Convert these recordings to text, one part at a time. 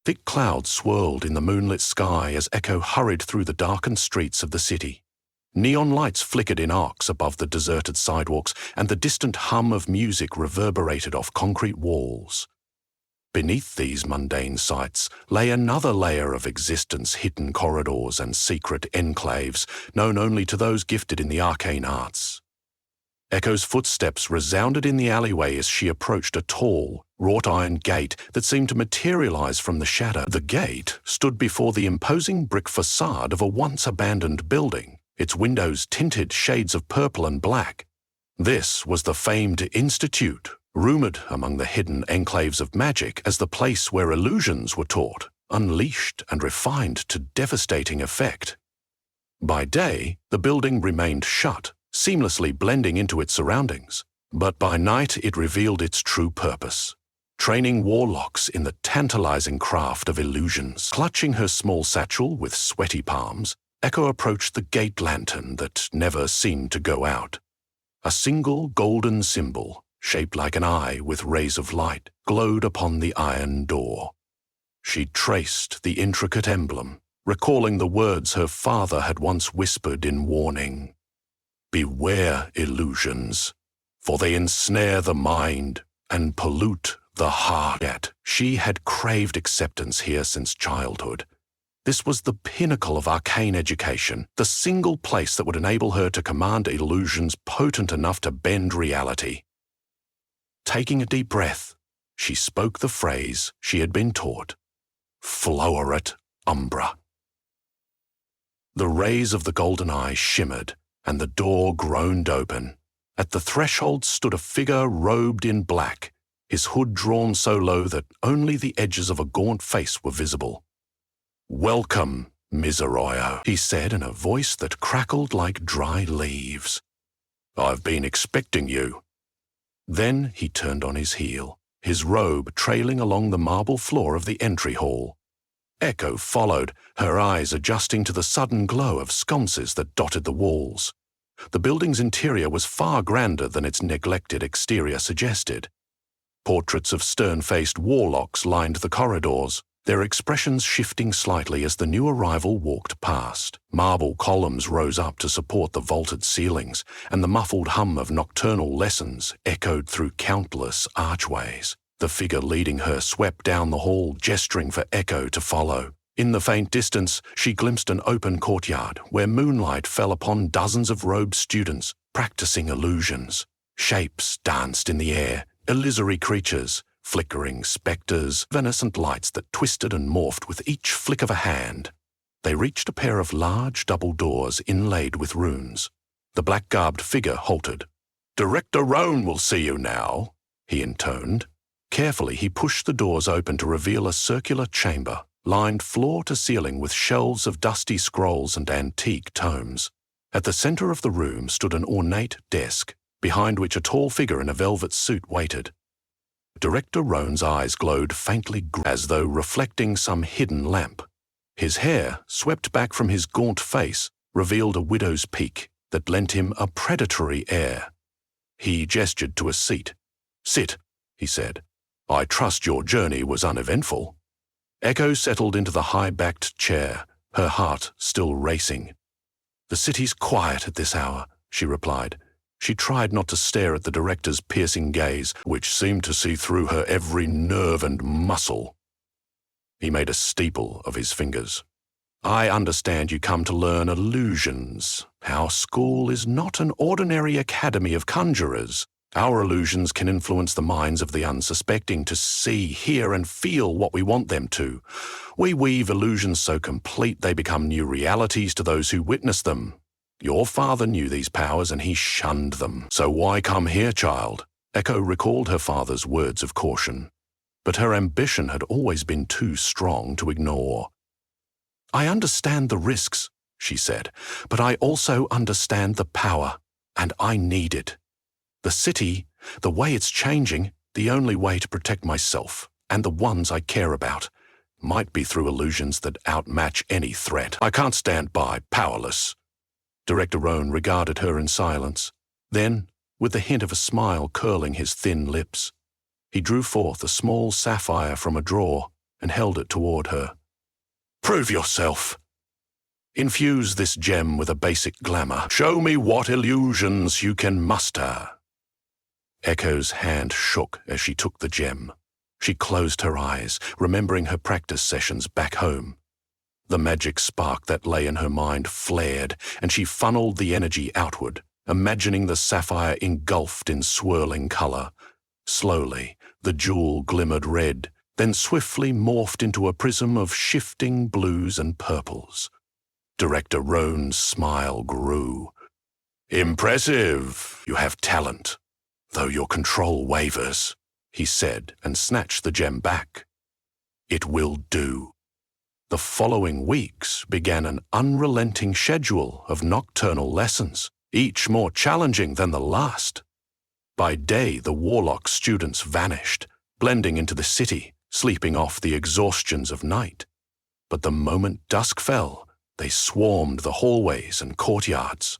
Thick clouds swirled in the moonlit sky as Echo hurried through the darkened streets of the city. Neon lights flickered in arcs above the deserted sidewalks, and the distant hum of music reverberated off concrete walls. Beneath these mundane sights lay another layer of existence, hidden corridors and secret enclaves, known only to those gifted in the arcane arts. Echo's footsteps resounded in the alleyway as she approached a tall, wrought-iron gate that seemed to materialize from the shadow. The gate stood before the imposing brick facade of a once-abandoned building, its windows tinted shades of purple and black. This was the famed Institute, rumored among the hidden enclaves of magic as the place where illusions were taught, unleashed and refined to devastating effect. By day, the building remained shut, seamlessly blending into its surroundings, but by night it revealed its true purpose, training warlocks in the tantalizing craft of illusions. Clutching her small satchel with sweaty palms, Echo approached the gate lantern that never seemed to go out. A single golden symbol, shaped like an eye with rays of light, glowed upon the iron door. She traced the intricate emblem, recalling the words her father had once whispered in warning. "Beware illusions, for they ensnare the mind and pollute the heart." Yet she had craved acceptance here since childhood. This was the pinnacle of arcane education, the single place that would enable her to command illusions potent enough to bend reality. Taking a deep breath, she spoke the phrase she had been taught, "Flowerat Umbra." The rays of the golden eye shimmered, and the door groaned open. At the threshold stood a figure robed in black, his hood drawn so low that only the edges of a gaunt face were visible. "Welcome, Miseroyo," he said in a voice that crackled like dry leaves. "I've been expecting you." Then he turned on his heel, his robe trailing along the marble floor of the entry hall. Echo followed, her eyes adjusting to the sudden glow of sconces that dotted the walls. The building's interior was far grander than its neglected exterior suggested. Portraits of stern-faced warlocks lined the corridors, their expressions shifting slightly as the new arrival walked past. Marble columns rose up to support the vaulted ceilings, and the muffled hum of nocturnal lessons echoed through countless archways. The figure leading her swept down the hall, gesturing for Echo to follow. In the faint distance, she glimpsed an open courtyard where moonlight fell upon dozens of robed students practicing illusions. Shapes danced in the air, illusory creatures, flickering specters, evanescent lights that twisted and morphed with each flick of a hand. They reached a pair of large double doors inlaid with runes. The black-garbed figure halted. "Director Roan will see you now," he intoned. Carefully, he pushed the doors open to reveal a circular chamber, lined floor to ceiling with shelves of dusty scrolls and antique tomes. At the center of the room stood an ornate desk, behind which a tall figure in a velvet suit waited. Director Roan's eyes glowed faintly green, as though reflecting some hidden lamp. His hair, swept back from his gaunt face, revealed a widow's peak that lent him a predatory air. He gestured to a seat. "Sit," he said. "I trust your journey was uneventful." Echo settled into the high-backed chair, her heart still racing. "The city's quiet at this hour," she replied. She tried not to stare at the director's piercing gaze, which seemed to see through her every nerve and muscle. He made a steeple of his fingers. "I understand you come to learn illusions. Our school is not an ordinary academy of conjurers. Our illusions can influence the minds of the unsuspecting to see, hear, and feel what we want them to. We weave illusions so complete they become new realities to those who witness them. Your father knew these powers and he shunned them. So why come here, child?" Echo recalled her father's words of caution, but her ambition had always been too strong to ignore. "I understand the risks," she said, "but I also understand the power, and I need it. The city, the way it's changing, the only way to protect myself and the ones I care about might be through illusions that outmatch any threat. I can't stand by, powerless." Director Roan regarded her in silence. Then, with the hint of a smile curling his thin lips, he drew forth a small sapphire from a drawer and held it toward her. "Prove yourself. Infuse this gem with a basic glamour. Show me what illusions you can muster." Echo's hand shook as she took the gem. She closed her eyes, remembering her practice sessions back home. The magic spark that lay in her mind flared, and she funneled the energy outward, imagining the sapphire engulfed in swirling color. Slowly, the jewel glimmered red, then swiftly morphed into a prism of shifting blues and purples. Director Roan's smile grew. "Impressive. You have talent, though your control wavers," he said and snatched the gem back. "It will do." The following weeks began an unrelenting schedule of nocturnal lessons, each more challenging than the last. By day, the Warlock students vanished, blending into the city, sleeping off the exhaustions of night. But the moment dusk fell, they swarmed the hallways and courtyards.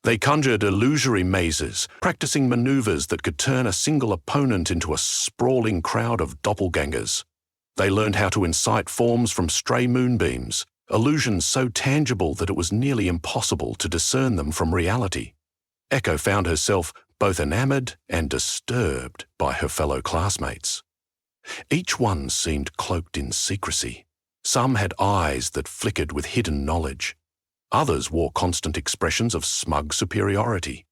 They conjured illusory mazes, practicing maneuvers that could turn a single opponent into a sprawling crowd of doppelgangers. They learned how to incite forms from stray moonbeams, illusions so tangible that it was nearly impossible to discern them from reality. Echo found herself both enamored and disturbed by her fellow classmates. Each one seemed cloaked in secrecy. Some had eyes that flickered with hidden knowledge. Others wore constant expressions of smug superiority.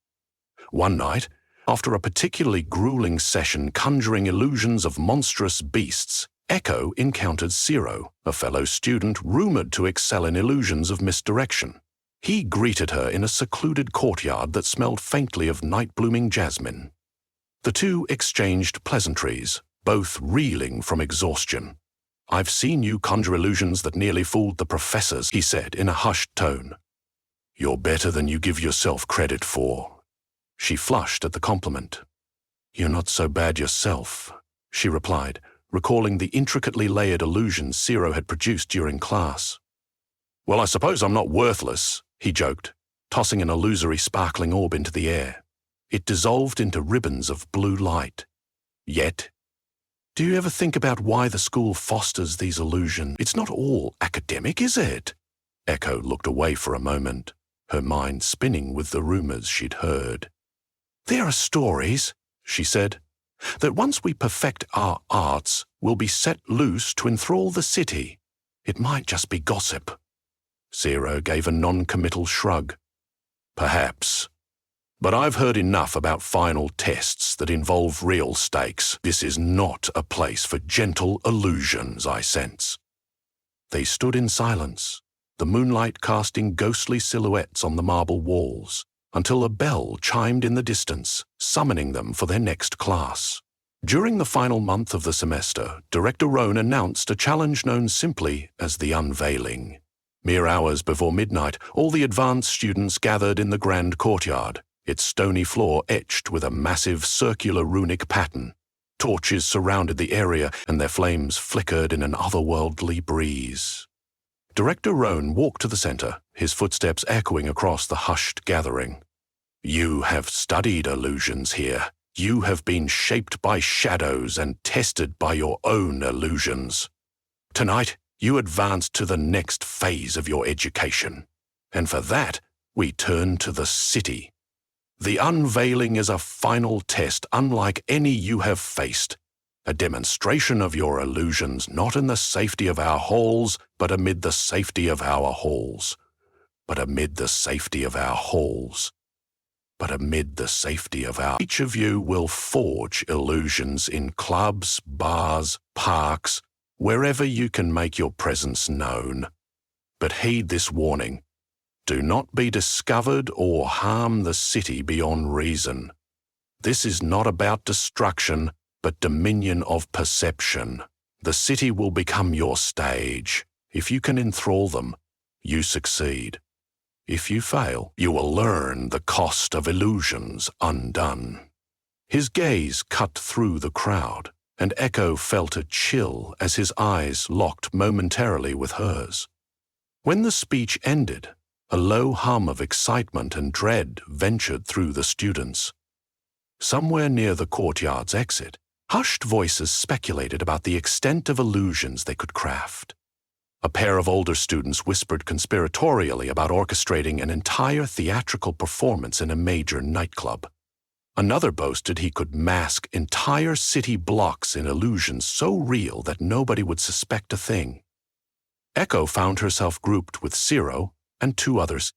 One night, after a particularly grueling session conjuring illusions of monstrous beasts, Echo encountered Zero, a fellow student rumored to excel in illusions of misdirection. He greeted her in a secluded courtyard that smelled faintly of night-blooming jasmine. The two exchanged pleasantries, both reeling from exhaustion. "I've seen you conjure illusions that nearly fooled the professors," he said in a hushed tone. "You're better than you give yourself credit for." She flushed at the compliment. "You're not so bad yourself," she replied, recalling the intricately layered illusions Zero had produced during class. "Well, I suppose I'm not worthless," he joked, tossing an illusory sparkling orb into the air. It dissolved into ribbons of blue light. "Yet, do you ever think about why the school fosters these illusions? It's not all academic, is it?" Echo looked away for a moment, her mind spinning with the rumors she'd heard. "There are stories," she said, "that once we perfect our arts, we'll be set loose to enthrall the city. It might just be gossip." Zero gave a non-committal shrug. "Perhaps. But I've heard enough about final tests that involve real stakes. This is not a place for gentle illusions, I sense." They stood in silence, the moonlight casting ghostly silhouettes on the marble walls, until a bell chimed in the distance, summoning them for their next class. During the final month of the semester, Director Roan announced a challenge known simply as the Unveiling. Mere hours before midnight, all the advanced students gathered in the grand courtyard, its stony floor etched with a massive circular runic pattern. Torches surrounded the area, and their flames flickered in an otherworldly breeze. Director Roan walked to the center, his footsteps echoing across the hushed gathering. "You have studied illusions here. You have been shaped by shadows and tested by your own illusions. Tonight, you advance to the next phase of your education. And for that, we turn to the city. The Unveiling is a final test unlike any you have faced. A demonstration of your illusions not in the safety of our halls, but amid the safety of our halls. But amid the safety of our halls. But amid the safety of our... Each of you will forge illusions in clubs, bars, parks, wherever you can make your presence known. But heed this warning. Do not be discovered or harm the city beyond reason. This is not about destruction, but dominion of perception. The city will become your stage. If you can enthrall them, you succeed. If you fail, you will learn the cost of illusions undone." His gaze cut through the crowd, and Echo felt a chill as his eyes locked momentarily with hers. When the speech ended, a low hum of excitement and dread ventured through the students. Somewhere near the courtyard's exit, Hushed voices speculated about the extent of illusions they could craft. A pair of older students whispered conspiratorially about orchestrating an entire theatrical performance in a major nightclub. Another boasted he could mask entire city blocks in illusions so real that nobody would suspect a thing. Echo found herself grouped with Ciro and two others,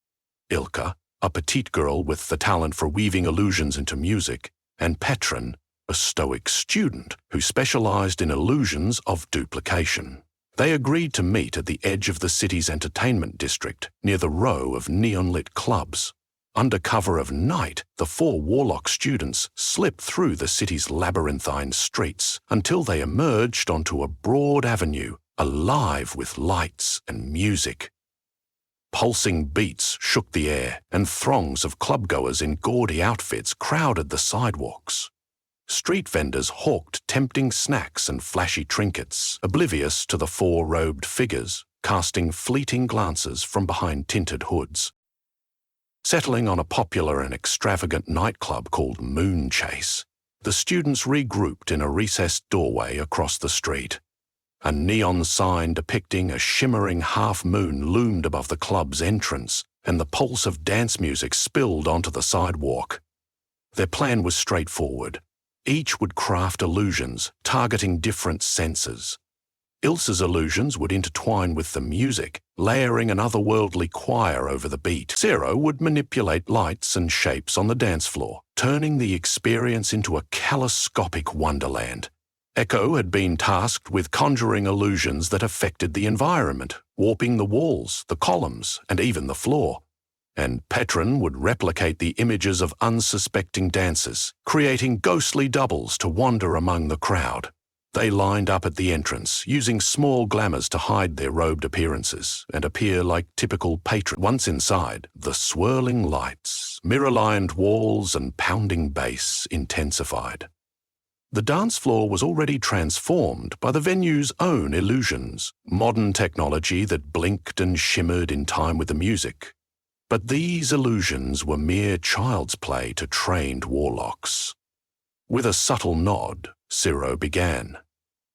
Ilka, a petite girl with the talent for weaving illusions into music, and Petron, a stoic student who specialized in illusions of duplication. They agreed to meet at the edge of the city's entertainment district, near the row of neon-lit clubs. Under cover of night, the four Warlock students slipped through the city's labyrinthine streets until they emerged onto a broad avenue, alive with lights and music. Pulsing beats shook the air, and throngs of clubgoers in gaudy outfits crowded the sidewalks. Street vendors hawked tempting snacks and flashy trinkets, oblivious to the four robed figures, casting fleeting glances from behind tinted hoods. Settling on a popular and extravagant nightclub called Moon Chase, the students regrouped in a recessed doorway across the street. A neon sign depicting a shimmering half-moon loomed above the club's entrance, and the pulse of dance music spilled onto the sidewalk. Their plan was straightforward. Each would craft illusions, targeting different senses. Ilsa's illusions would intertwine with the music, layering an otherworldly choir over the beat. Ciro would manipulate lights and shapes on the dance floor, turning the experience into a kaleidoscopic wonderland. Echo had been tasked with conjuring illusions that affected the environment, warping the walls, the columns, and even the floor. And Petron would replicate the images of unsuspecting dancers, creating ghostly doubles to wander among the crowd. They lined up at the entrance, using small glamours to hide their robed appearances and appear like typical patrons. Once inside, the swirling lights, mirror-lined walls, and pounding bass intensified. The dance floor was already transformed by the venue's own illusions, modern technology that blinked and shimmered in time with the music. But these illusions were mere child's play to trained warlocks. With a subtle nod, Ciro began.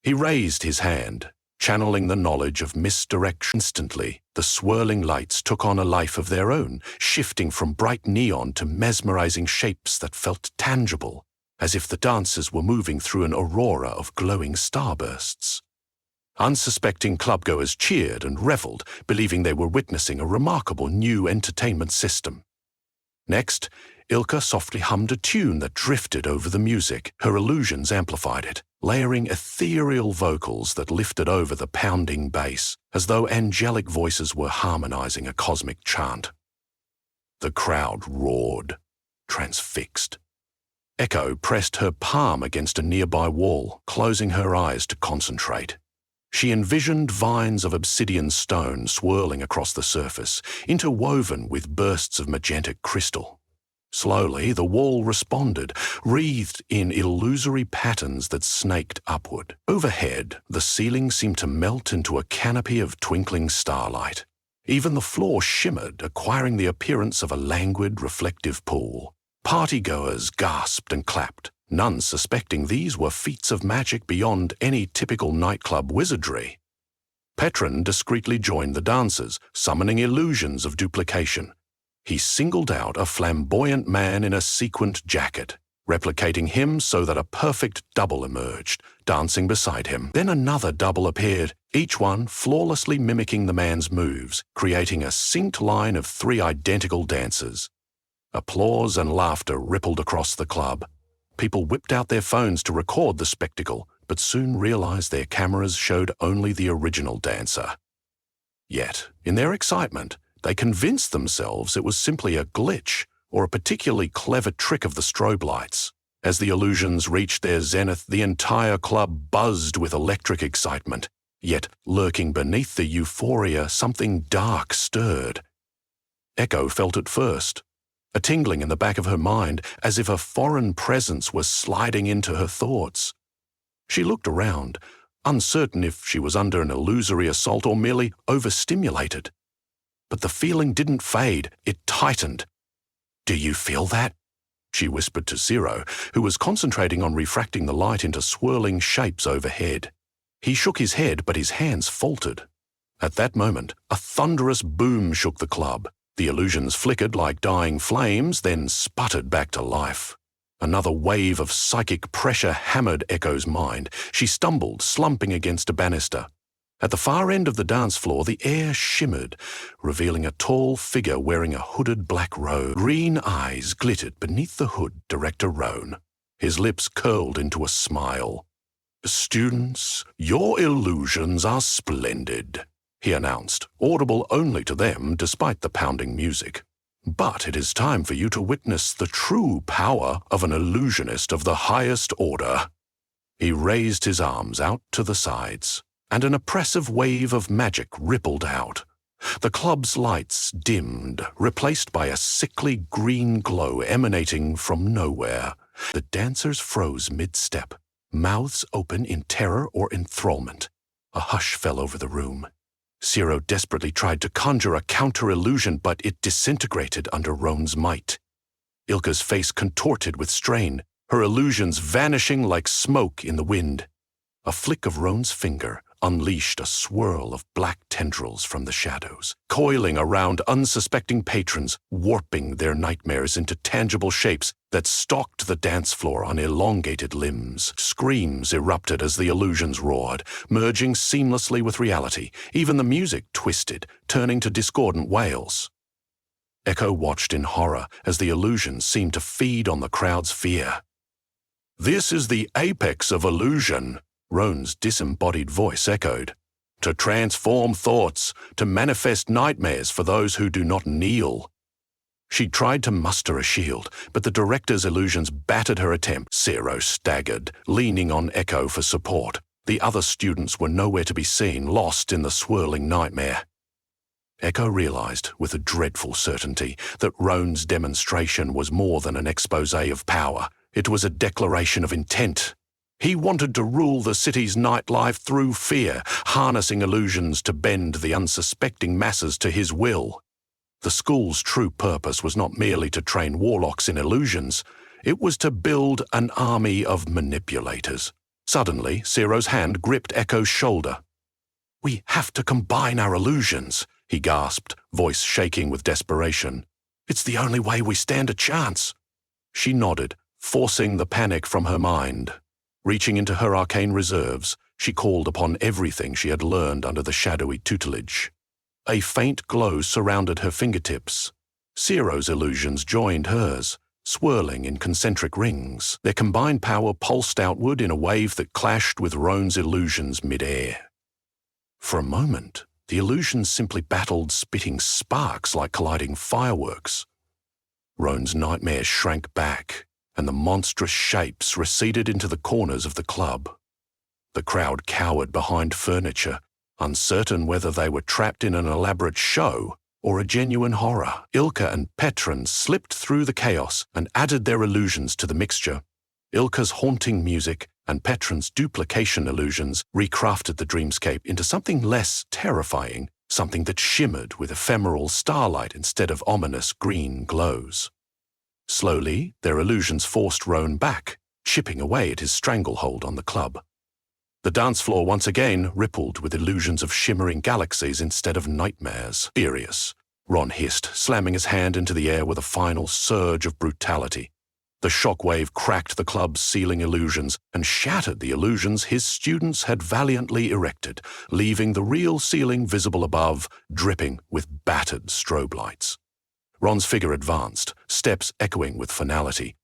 He raised his hand, channeling the knowledge of misdirection. Instantly, the swirling lights took on a life of their own, shifting from bright neon to mesmerizing shapes that felt tangible, as if the dancers were moving through an aurora of glowing starbursts. Unsuspecting clubgoers cheered and reveled, believing they were witnessing a remarkable new entertainment system. Next, Ilka softly hummed a tune that drifted over the music. Her illusions amplified it, layering ethereal vocals that lifted over the pounding bass, as though angelic voices were harmonizing a cosmic chant. The crowd roared, transfixed. Echo pressed her palm against a nearby wall, closing her eyes to concentrate. She envisioned vines of obsidian stone swirling across the surface, interwoven with bursts of magenta crystal. Slowly, the wall responded, wreathed in illusory patterns that snaked upward. Overhead, the ceiling seemed to melt into a canopy of twinkling starlight. Even the floor shimmered, acquiring the appearance of a languid, reflective pool. Partygoers gasped and clapped, none suspecting these were feats of magic beyond any typical nightclub wizardry. Petron discreetly joined the dancers, summoning illusions of duplication. He singled out a flamboyant man in a sequined jacket, replicating him so that a perfect double emerged, dancing beside him. Then another double appeared, each one flawlessly mimicking the man's moves, creating a synced line of three identical dancers. Applause and laughter rippled across the club. People whipped out their phones to record the spectacle, but soon realized their cameras showed only the original dancer. Yet, in their excitement, they convinced themselves it was simply a glitch or a particularly clever trick of the strobe lights. As the illusions reached their zenith, the entire club buzzed with electric excitement. Yet, lurking beneath the euphoria, something dark stirred. Echo felt it first, a tingling in the back of her mind, as if a foreign presence was sliding into her thoughts. She looked around, uncertain if she was under an illusory assault or merely overstimulated. But the feeling didn't fade, it tightened. "Do you feel that?" she whispered to Zero, who was concentrating on refracting the light into swirling shapes overhead. He shook his head, but his hands faltered. At that moment, a thunderous boom shook the club. The illusions flickered like dying flames, then sputtered back to life. Another wave of psychic pressure hammered Echo's mind. She stumbled, slumping against a banister. At the far end of the dance floor, the air shimmered, revealing a tall figure wearing a hooded black robe. Green eyes glittered beneath the hood, Director Roan. His lips curled into a smile. "Students, your illusions are splendid," he announced, audible only to them despite the pounding music. "But it is time for you to witness the true power of an illusionist of the highest order." He raised his arms out to the sides, and an oppressive wave of magic rippled out. The club's lights dimmed, replaced by a sickly green glow emanating from nowhere. The dancers froze mid-step, mouths open in terror or enthrallment. A hush fell over the room. Zero desperately tried to conjure a counter-illusion, but it disintegrated under Roan's might. Ilka's face contorted with strain, her illusions vanishing like smoke in the wind. A flick of Roan's finger unleashed a swirl of black tendrils from the shadows, coiling around unsuspecting patrons, warping their nightmares into tangible shapes that stalked the dance floor on elongated limbs. Screams erupted as the illusions roared, merging seamlessly with reality. Even the music twisted, turning to discordant wails. Echo watched in horror as the illusions seemed to feed on the crowd's fear. "This is the apex of illusion," Roan's disembodied voice echoed. "To transform thoughts, to manifest nightmares for those who do not kneel." She tried to muster a shield, but the director's illusions battered her attempt. Zero staggered, leaning on Echo for support. The other students were nowhere to be seen, lost in the swirling nightmare. Echo realized, with a dreadful certainty, that Roan's demonstration was more than an exposé of power. It was a declaration of intent. He wanted to rule the city's nightlife through fear, harnessing illusions to bend the unsuspecting masses to his will. The school's true purpose was not merely to train warlocks in illusions. It was to build an army of manipulators. Suddenly, Zero's hand gripped Echo's shoulder. "We have to combine our illusions," he gasped, voice shaking with desperation. "It's the only way we stand a chance." She nodded, forcing the panic from her mind. Reaching into her arcane reserves, she called upon everything she had learned under the shadowy tutelage. A faint glow surrounded her fingertips. Zero's illusions joined hers, swirling in concentric rings. Their combined power pulsed outward in a wave that clashed with Roan's illusions mid-air. For a moment, the illusions simply battled, spitting sparks like colliding fireworks. Roan's nightmare shrank back, and the monstrous shapes receded into the corners of the club. The crowd cowered behind furniture, uncertain whether they were trapped in an elaborate show or a genuine horror. Ilka and Petron slipped through the chaos and added their illusions to the mixture. Ilka's haunting music and Petron's duplication illusions recrafted the dreamscape into something less terrifying, something that shimmered with ephemeral starlight instead of ominous green glows. Slowly, their illusions forced Roan back, chipping away at his stranglehold on the club. The dance floor once again rippled with illusions of shimmering galaxies instead of nightmares. "Furious," Ron hissed, slamming his hand into the air with a final surge of brutality. The shockwave cracked the club's ceiling illusions and shattered the illusions his students had valiantly erected, leaving the real ceiling visible above, dripping with battered strobe lights. Ron's figure advanced, steps echoing with finality.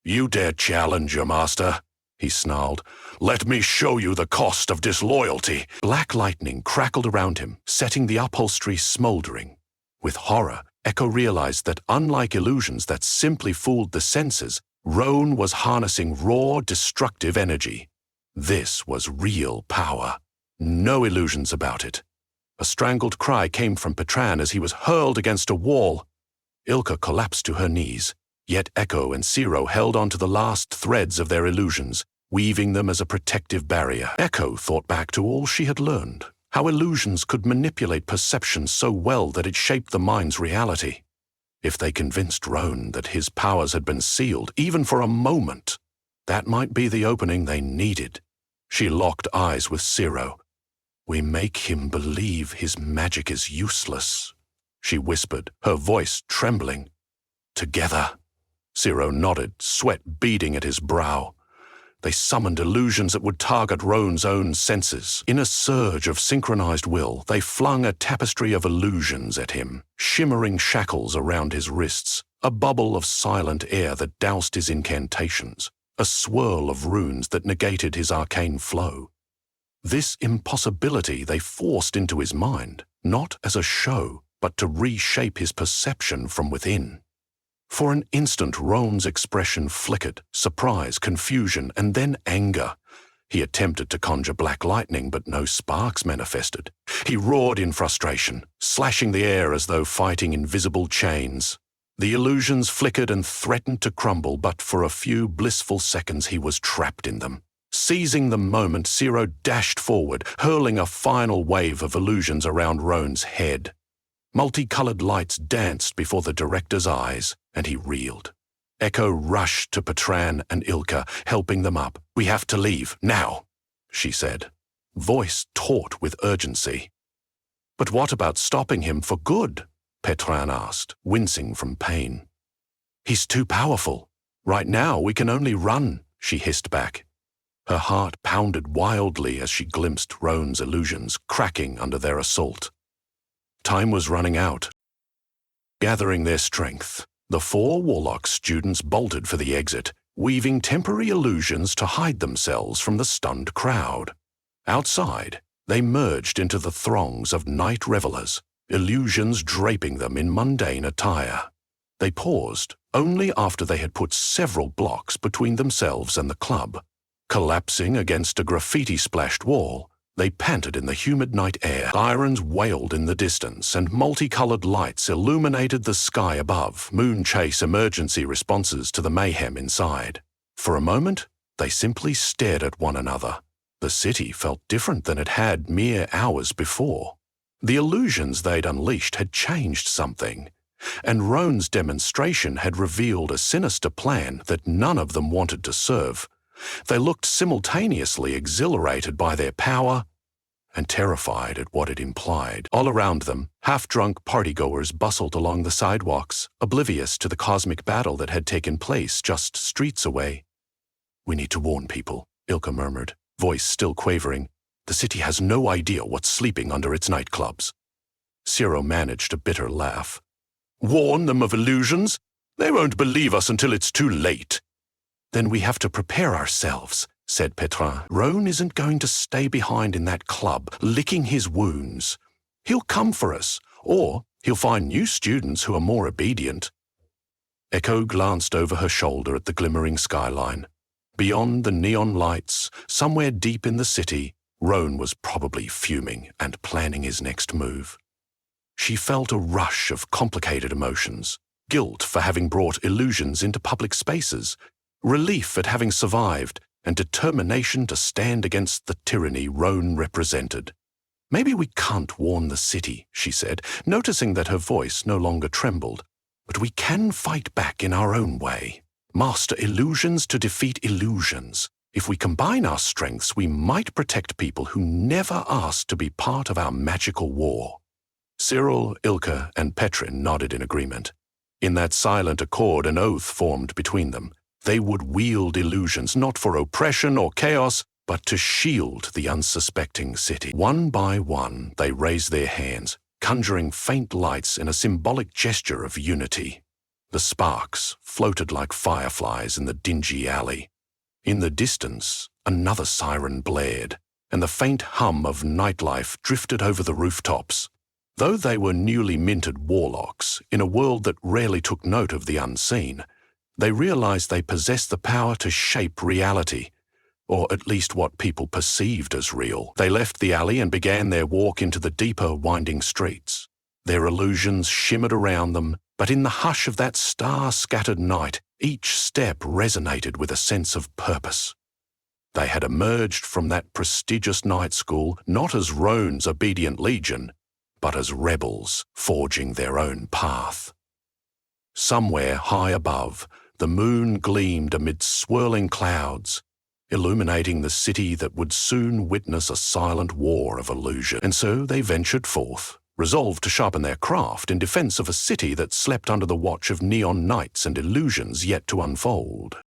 "You dare challenge your master?" he snarled. "Let me show you the cost of disloyalty." Black lightning crackled around him, setting the upholstery smoldering. With horror, Echo realized that unlike illusions that simply fooled the senses, Roan was harnessing raw, destructive energy. This was real power. No illusions about it. A strangled cry came from Petran as he was hurled against a wall. Ilka collapsed to her knees, yet Echo and Zero held on to the last threads of their illusions, weaving them as a protective barrier. Echo thought back to all she had learned, how illusions could manipulate perception so well that it shaped the mind's reality. If they convinced Roan that his powers had been sealed, even for a moment, that might be the opening they needed. She locked eyes with Ciro. "We make him believe his magic is useless," she whispered, her voice trembling. "Together." Ciro nodded, sweat beading at his brow. They summoned illusions that would target Roan's own senses. In a surge of synchronized will, they flung a tapestry of illusions at him, shimmering shackles around his wrists, a bubble of silent air that doused his incantations, a swirl of runes that negated his arcane flow. This impossibility they forced into his mind, not as a show, but to reshape his perception from within. For an instant, Roan's expression flickered, surprise, confusion, and then anger. He attempted to conjure black lightning, but no sparks manifested. He roared in frustration, slashing the air as though fighting invisible chains. The illusions flickered and threatened to crumble, but for a few blissful seconds he was trapped in them. Seizing the moment, Ciro dashed forward, hurling a final wave of illusions around Roan's head. Multicolored lights danced before the director's eyes, and he reeled. Echo rushed to Petran and Ilka, helping them up. "We have to leave, now," she said, voice taut with urgency. "But what about stopping him for good?" Petran asked, wincing from pain. "He's too powerful. Right now we can only run," she hissed back. Her heart pounded wildly as she glimpsed Roan's illusions cracking under their assault. Time was running out. Gathering their strength, the 4 Warlock students bolted for the exit, weaving temporary illusions to hide themselves from the stunned crowd. Outside, they merged into the throngs of night revelers, illusions draping them in mundane attire. They paused only after they had put several blocks between themselves and the club. Collapsing against a graffiti-splashed wall, they panted in the humid night air. Sirens wailed in the distance, and multicolored lights illuminated the sky above, moon-chase emergency responses to the mayhem inside. For a moment, they simply stared at one another. The city felt different than it had mere hours before. The illusions they'd unleashed had changed something, and Roan's demonstration had revealed a sinister plan that none of them wanted to serve. They looked simultaneously exhilarated by their power and terrified at what it implied. All around them, half-drunk partygoers bustled along the sidewalks, oblivious to the cosmic battle that had taken place just streets away. "We need to warn people," Ilka murmured, voice still quavering. "The city has no idea what's sleeping under its nightclubs." Ciro managed a bitter laugh. "Warn them of illusions? They won't believe us until it's too late." "Then we have to prepare ourselves," said Petran. "Roan isn't going to stay behind in that club, licking his wounds. He'll come for us, or he'll find new students who are more obedient." Echo glanced over her shoulder at the glimmering skyline. Beyond the neon lights, somewhere deep in the city, Roan was probably fuming and planning his next move. She felt a rush of complicated emotions, guilt for having brought illusions into public spaces, relief at having survived, and determination to stand against the tyranny Roan represented. "Maybe we can't warn the city," she said, noticing that her voice no longer trembled. "But we can fight back in our own way. Master illusions to defeat illusions. If we combine our strengths, we might protect people who never asked to be part of our magical war." Cyril, Ilka, and Petrin nodded in agreement. In that silent accord, an oath formed between them. They would wield illusions not for oppression or chaos, but to shield the unsuspecting city. One by one, they raised their hands, conjuring faint lights in a symbolic gesture of unity. The sparks floated like fireflies in the dingy alley. In the distance, another siren blared, and the faint hum of nightlife drifted over the rooftops. Though they were newly minted warlocks, in a world that rarely took note of the unseen, they realized they possessed the power to shape reality, or at least what people perceived as real. They left the alley and began their walk into the deeper, winding streets. Their illusions shimmered around them, but in the hush of that star-scattered night, each step resonated with a sense of purpose. They had emerged from that prestigious night school not as Roan's obedient legion, but as rebels forging their own path. Somewhere high above, the moon gleamed amid swirling clouds, illuminating the city that would soon witness a silent war of illusion. And so they ventured forth, resolved to sharpen their craft in defense of a city that slept under the watch of neon nights and illusions yet to unfold.